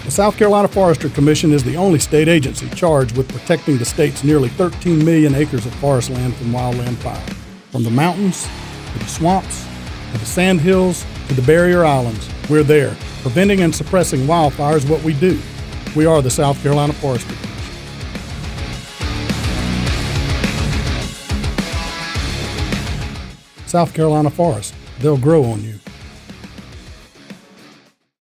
The South Carolina Forestry Commission is the only state agency charged with protecting the state's nearly 13 million acres of forest land from wildland fire. From the mountains, to the swamps, to the sand hills, to the barrier islands, we're there. Preventing and suppressing wildfire is what we do. We are the South Carolina Forestry Commission. South Carolina forests, they'll grow on you.